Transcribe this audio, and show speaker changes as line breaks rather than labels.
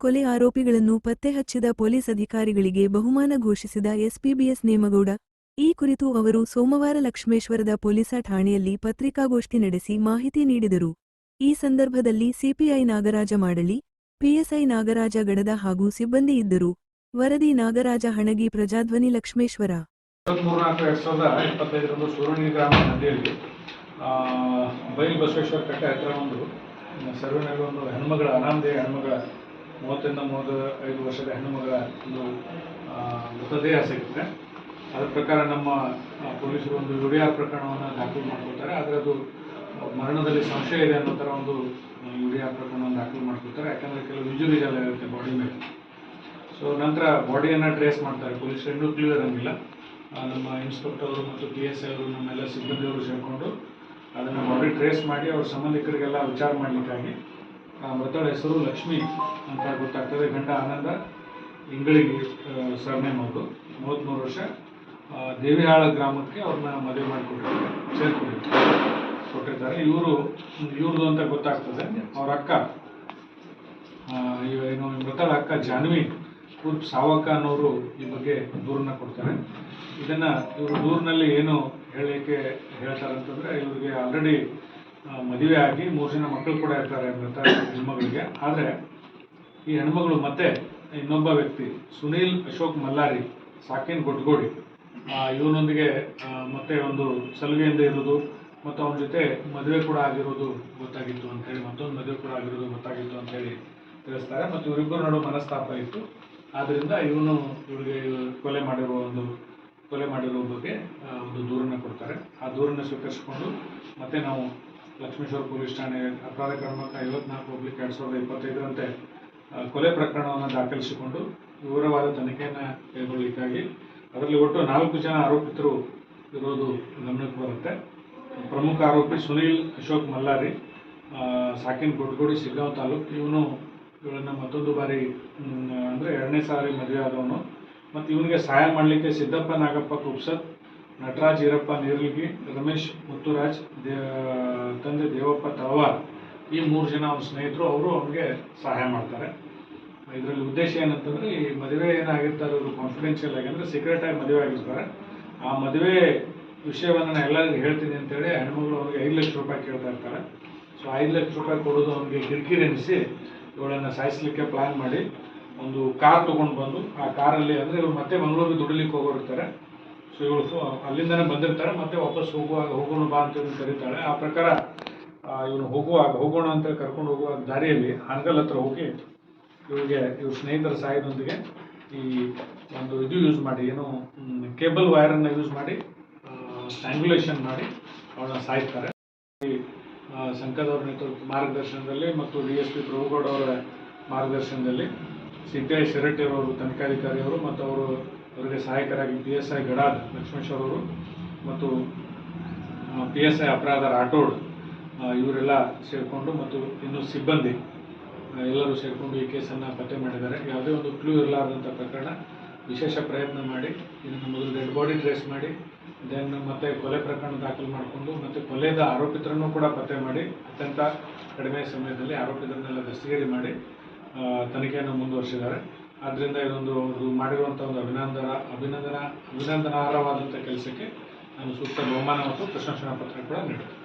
ಕೊಲೆ ಆರೋಪಿಗಳನ್ನು ಪತ್ತೆ ಹಚ್ಚಿದ ಪೊಲೀಸ್ ಅಧಿಕಾರಿಗಳಿಗೆ ಬಹುಮಾನ ಘೋಷಿಸಿದ ಎಸ್ಪಿಬಿಎಸ್ ನೇಮಗೌಡ. ಈ ಕುರಿತು ಅವರು ಸೋಮವಾರ ಲಕ್ಷ್ಮೇಶ್ವರದ ಪೊಲೀಸ ಠಾಣೆಯಲ್ಲಿ ಪತ್ರಿಕಾಗೋಷ್ಠಿ ನಡೆಸಿ ಮಾಹಿತಿ ನೀಡಿದರು. ಈ ಸಂದರ್ಭದಲ್ಲಿ ಸಿಪಿಐ ನಾಗರಾಜ ಮಾಡಳಿ, ಪಿಎಸ್ಐ ನಾಗರಾಜ ಗಡದ ಹಾಗೂ ಸಿಬ್ಬಂದಿ ಇದ್ದರು. ವರದಿ ನಾಗರಾಜ ಹಣಗಿ, ಪ್ರಜಾಧ್ವನಿ, ಲಕ್ಷ್ಮೇಶ್ವರ.
23/4/2025 ಸೂರಣಿ ಗ್ರಾಮ ನದಿಯಲ್ಲಿ ಬೈಲ್ ಬಸವೇಶ್ವರ ಕಟ್ಟೆ ಹತ್ತಿರ ಒಂದು ಸರ್ವೆನಲ್ಲಿ ಒಂದು ಹೆಣ್ಮಗಳ, ಅನಾಮಧೇಯ ಹೆಣ್ಮಗಳ 30-35 ವರ್ಷದ ಹೆಣ್ಣುಮಗಳ ಒಂದು ಮೃತದೇಹ ಸಿಗುತ್ತೆ. ಅದರ ಪ್ರಕಾರ ನಮ್ಮ ಪೊಲೀಸರು ಒಂದು UDR ಪ್ರಕರಣವನ್ನು ದಾಖಲು ಮಾಡ್ಕೊಳ್ತಾರೆ. ಆದರೆ ಅದು ಮರಣದಲ್ಲಿ ಸಂಶಯ ಇದೆ ಅನ್ನೋ ಥರ ಒಂದು UDR ಪ್ರಕರಣವನ್ನು ದಾಖಲು ಮಾಡ್ಕೊಳ್ತಾರೆ. ಯಾಕಂದರೆ ಕೆಲವು ವಿಜುವಲ್ ಎಲ್ಲ ಇರುತ್ತೆ ಬಾಡಿ ಮೇಲೆ. ಸೊ ನಂತರ ಬಾಡಿಯನ್ನು ಟ್ರೇಸ್ ಮಾಡ್ತಾರೆ. ಪೊಲೀಸರು ಇನ್ನೂ ಕ್ಲಿಯರ್ ಆಗಿಲ್ಲ. ನಮ್ಮ ಇನ್ಸ್ಪೆಕ್ಟರ್ ಅವರು ಮತ್ತು PSI ಅವರು, ನಮ್ಮೆಲ್ಲ ಸಿಬ್ಬಂದಿಯವರು ಸೇರಿಕೊಂಡು ಅದನ್ನು ಬಾಡಿ ಟ್ರೇಸ್ ಮಾಡಿ ಅವ್ರ ಸಂಬಂಧಿಕರಿಗೆಲ್ಲ ವಿಚಾರ ಮಾಡಲಿಕ್ಕಾಗಿ ಮೃತಳ ಹೆಸರು ಲಕ್ಷ್ಮಿ ಅಂತ ಗೊತ್ತಾಗ್ತದೆ. ಗಂಡ ಆನಂದ ಇಂಗಳಿಗೆ ಸರ್ನೇಮ್ ಅವರು, 33 ವರ್ಷ, ದೇವಿಹಾಳ ಗ್ರಾಮಕ್ಕೆ ಅವ್ರನ್ನ ಮದುವೆ ಮಾಡಿಕೊಟ್ಟಿರ್ತಾರೆ, ಕೊಟ್ಟಿರ್ತಾರೆ. ಇವ್ರದ್ದು ಅಂತ ಗೊತ್ತಾಗ್ತದೆ. ಅವ್ರ ಅಕ್ಕ, ಏನು ಮೃತಳ ಅಕ್ಕ ಜಾನ್ವಿ ಉರ್ಫ್ ಸಾವಕ್ಕ ಅನ್ನೋರು ಈ ಬಗ್ಗೆ ದೂರನ್ನ ಕೊಡ್ತಾರೆ. ಇದನ್ನು ಇವರು ದೂರಿನಲ್ಲಿ ಏನು ಹೇಳಲಿಕ್ಕೆ ಹೇಳ್ತಾರೆ ಅಂತಂದರೆ, ಇವರಿಗೆ ಆಲ್ರೆಡಿ ಮದುವೆ ಆಗಿ 3 ಜನ ಮಕ್ಕಳು ಕೂಡ ಇರ್ತಾರೆ ಮೃತ ಹೆಣ್ಮಗಳಿಗೆ. ಆದರೆ ಈ ಹೆಣ್ಮಗಳು ಮತ್ತೆ ಇನ್ನೊಬ್ಬ ವ್ಯಕ್ತಿ ಸುನೀಲ್ ಅಶೋಕ್ ಮಲ್ಲಾರಿ, ಸಾಕಿನ್ ಗೊಡ್ಗೋಡಿ, ಇವನೊಂದಿಗೆ ಮತ್ತೆ ಒಂದು ಸಲುಗೆಯಿಂದ ಇರೋದು ಮತ್ತು ಅವನ ಜೊತೆ ಮದುವೆ ಕೂಡ ಆಗಿರೋದು ಗೊತ್ತಾಗಿತ್ತು ಅಂತೇಳಿ, ಮತ್ತೊಂದು ಮದುವೆ ಕೂಡ ಆಗಿರೋದು ಗೊತ್ತಾಗಿತ್ತು ಅಂತೇಳಿ ತಿಳಿಸ್ತಾರೆ. ಮತ್ತು ಇವರಿಬ್ಬರು ನಡುವೆ ಮನಸ್ತಾಪ ಇತ್ತು. ಆದ್ದರಿಂದ ಇವರಿಗೆ ಕೊಲೆ ಮಾಡಿರೋ ಬಗ್ಗೆ ಒಂದು ದೂರನ್ನು ಕೊಡ್ತಾರೆ. ಆ ದೂರನ್ನು ಸ್ವೀಕರಿಸಿಕೊಂಡು ಮತ್ತೆ ನಾವು ಲಕ್ಷ್ಮೇಶ್ವರ ಪೊಲೀಸ್ ಠಾಣೆ ಅಪರಾಧ ಕ್ರಮಾಂಕ 54/2025 ಕೊಲೆ ಪ್ರಕರಣವನ್ನು ದಾಖಲಿಸಿಕೊಂಡು ವಿವರವಾದ ತನಿಖೆಯನ್ನು ಕೈಗೊಳ್ಳಲಿಕ್ಕಾಗಿ ಅದರಲ್ಲಿ ಒಟ್ಟು 4 ಜನ ಆರೋಪಿತರು ಇರೋದು ಗಮನಕ್ಕೆ ಬರುತ್ತೆ. ಪ್ರಮುಖ ಆರೋಪಿ ಸುನೀಲ್ ಅಶೋಕ್ ಮಲ್ಲಾರಿ, ಸಾಕಿನ್ ಗೊಡ್ಗೋಡಿ, ಸಿಗ್ಗಾಂವ್ ತಾಲೂಕು. ಇವಳನ್ನು ಮತ್ತೊಂದು ಬಾರಿ ಅಂದರೆ 2ನೇ ಸಾರಿ ಮದುವೆ ಆದವನು. ಮತ್ತು ಇವನಿಗೆ ಸಹಾಯ ಮಾಡಲಿಕ್ಕೆ ಸಿದ್ದಪ್ಪ ನಾಗಪ್ಪ ಕುಪ್ಸತ್, ನಟರಾಜ್ ಈರಪ್ಪ ನೀರ್ಲಿಗಿ, ರಮೇಶ್ ಮುತ್ತುರಾಜ್, ತಂದೆ ದೇವಪ್ಪ ತಳವಾರ್, ಈ 3 ಜನ ಅವ್ರ ಸ್ನೇಹಿತರು, ಅವರು ಅವನಿಗೆ ಸಹಾಯ ಮಾಡ್ತಾರೆ. ಇದರಲ್ಲಿ ಉದ್ದೇಶ ಏನಂತಂದರೆ, ಈ ಮದುವೆ ಏನಾಗಿರ್ತಾರೆ ಇವರು ಕಾನ್ಫಿಡೆನ್ಷಿಯಲ್ ಆಗಿ, ಅಂದರೆ ಸೀಕ್ರೆಟಾಗಿ ಮದುವೆ ಆಗಿರ್ತಾರೆ. ಆ ಮದುವೆ ವಿಷಯವನ್ನು ನಾನು ಎಲ್ಲರಿಗೂ ಹೇಳ್ತೀನಿ ಅಂತೇಳಿ ಹೆಣ್ಮಗಳು ಅವನಿಗೆ 5 ಲಕ್ಷ ರೂಪಾಯಿ ಕೇಳ್ತಾ ಇರ್ತಾರೆ. ಸೊ 5 ಲಕ್ಷ ರೂಪಾಯಿ ಕೊಡೋದು ಅವನಿಗೆ ಕಿರಿಕಿರಿ ಎನಿಸಿ ಇವಳನ್ನು ಸಾಯಿಸಲಿಕ್ಕೆ ಪ್ಲ್ಯಾನ್ ಮಾಡಿ ಒಂದು ಕಾರ್ ತೊಗೊಂಡು ಬಂದು, ಆ ಕಾರಲ್ಲಿ, ಅಂದರೆ ಇವರು ಮತ್ತೆ ಮಂಗಳೂರಿಗೆ ದುಡಿಲಿಕ್ಕೆ ಹೋಗೋರಿರ್ತಾರೆ. ಸೊ ಇವಳು ಅಲ್ಲಿಂದನೇ ಬಂದಿರ್ತಾರೆ. ಮತ್ತೆ ವಾಪಸ್ ಹೋಗೋಣ ಬಾ ಅಂತೇಳಿ ಕರೀತಾಳೆ. ಆ ಪ್ರಕಾರ ಇವನು ಹೋಗೋಣ ಅಂತೇಳಿ ಕರ್ಕೊಂಡು ಹೋಗುವ ದಾರಿಯಲ್ಲಿ ಹಾನಗಲ್ ಹತ್ರ ಹೋಗಿ ಇವ್ರ ಸ್ನೇಹಿತರ ಸಹಾಯದೊಂದಿಗೆ ಈ ಒಂದು ಯೂಸ್ ಮಾಡಿ, ಏನು ಕೇಬಲ್ ವೈರನ್ನು ಯೂಸ್ ಮಾಡಿ ಸ್ಟ್ಯಾಂಗ್ಯುಲೇಷನ್ ಮಾಡಿ ಅವಳನ್ನ ಸಾಯ್ತಾರೆ. ಸಂಕದವ್ರ ಮಾರ್ಗದರ್ಶನದಲ್ಲಿ ಮತ್ತು DSP ಪ್ರಭುಗೌಡ ಅವರ ಮಾರ್ಗದರ್ಶನದಲ್ಲಿ CPI ಶಿರಟ್ಟಿಯವರು, ತನಿಖಾಧಿಕಾರಿಯವರು ಮತ್ತು ಅವರಿಗೆ ಸಹಾಯಕರಾಗಿ PSI ಗಡಾದ್ ಲಕ್ಷ್ಮೇಶ್ವರ ಅವರು ಮತ್ತು PSI ಅಪರಾಧ ರಾಠೋಡ್ ಇವರೆಲ್ಲ ಸೇರಿಕೊಂಡು ಮತ್ತು ಇನ್ನು ಸಿಬ್ಬಂದಿ ಎಲ್ಲರೂ ಸೇರಿಕೊಂಡು ಈ ಕೇಸನ್ನು ಪತ್ತೆ ಮಾಡಿದ್ದಾರೆ. ಯಾವುದೇ ಒಂದು ಕ್ಲೂ ಇರಲಾರ್ದಂಥ ಪ್ರಕರಣ, ವಿಶೇಷ ಪ್ರಯತ್ನ ಮಾಡಿ ಇದನ್ನು ಮೊದಲು ಡೆಡ್ ಬಾಡಿ ಟ್ರೇಸ್ ಮಾಡಿ, ದೆನ್ ಮತ್ತೆ ಕೊಲೆ ಪ್ರಕರಣ ದಾಖಲು ಮಾಡಿಕೊಂಡು ಮತ್ತು ಕೊಲೆದ ಆರೋಪಿತರನ್ನು ಕೂಡ ಪತ್ತೆ ಮಾಡಿ ಅತ್ಯಂತ ಕಡಿಮೆ ಸಮಯದಲ್ಲಿ ಆರೋಪಿತರನ್ನೆಲ್ಲ ದಸ್ತಗಿರಿ ಮಾಡಿ ತನಿಖೆಯನ್ನು ಮುಂದುವರಿಸಿದ್ದಾರೆ. ಆದ್ದರಿಂದ ಇದೊಂದು ಮಾಡಿರುವಂಥ ಒಂದು ಅಭಿನಂದನಾರ್ಹವಾದಂಥ ಕೆಲಸಕ್ಕೆ ನಾನು ಸೂಕ್ತ ಬಹುಮಾನ ಮತ್ತು ಪ್ರಶಂಸನಾ ಪತ್ರ ಕೂಡ ನೀಡುತ್ತೇನೆ.